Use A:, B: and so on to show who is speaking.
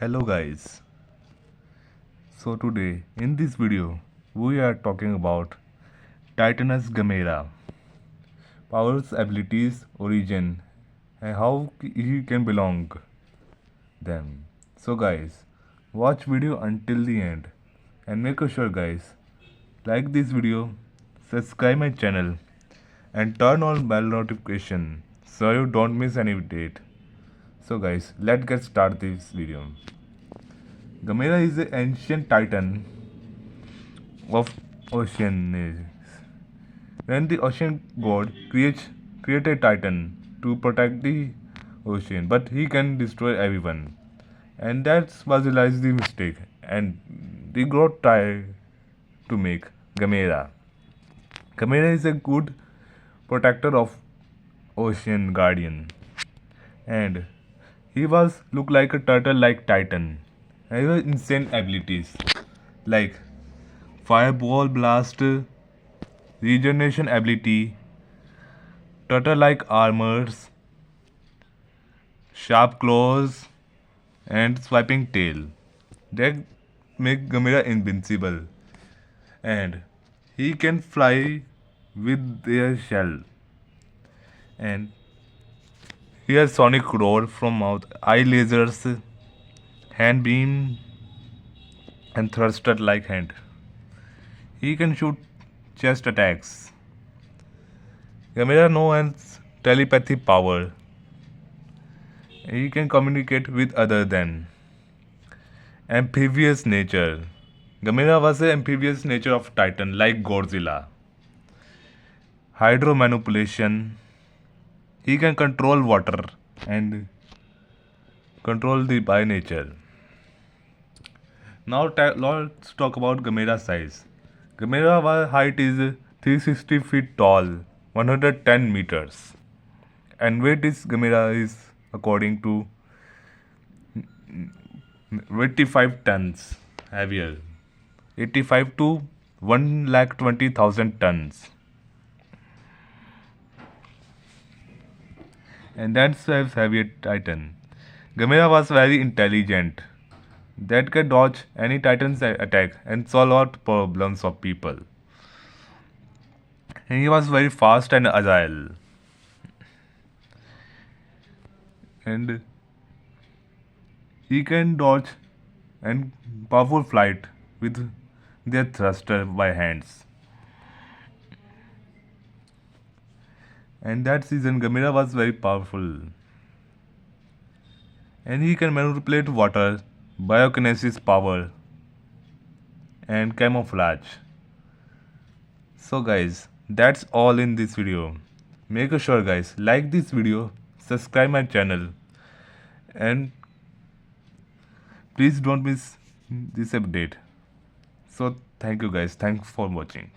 A: Hello guys. So today in this video we are talking about titanus Gamera, powers, abilities, origin, and how he can belong them. So guys, watch video until the end and make sure guys like this video, subscribe my channel and turn on bell notification so you don't miss any update. So guys, let's get start this video. Gamera is an ancient titan of oceans. When the ocean god created Titan to protect the ocean, but he can destroy everyone. And that was the mistake. And the god tried to make Gamera. Gamera is a good protector of ocean guardian. And he was look like a turtle like Titan. And he has insane abilities like fireball blast, regeneration ability, turtle-like armors, sharp claws, and swiping tail. That make Gamera invincible, and he can fly with their shell. And he has sonic roar from mouth, eye lasers, hand beam, and thruster-like hand. He can shoot chest attacks. Gamera knows telepathy power. He can communicate with other than amphibious nature. Gamera was the amphibious nature of Titan like Godzilla. Hydro manipulation. He can control water and control the by nature. Now let's talk about Gamera's size. Gamera's height is 360 feet tall, 110 meters. And weight is Gamera is according to 85 tons heavier. 85 to 1,20,000 tons. And that's a heavier Titan. Gamera was very intelligent. That can dodge any Titan's attack and solve out problems of people. And he was very fast and agile. And he can dodge and powerful flight with their thruster by hands. And that season Gamera was very powerful. And he can manipulate water, biokinesis power, and camouflage. So guys, that's all in this video. Make sure guys like this video, subscribe my channel, and please don't miss this update. So thank you guys, thanks for watching.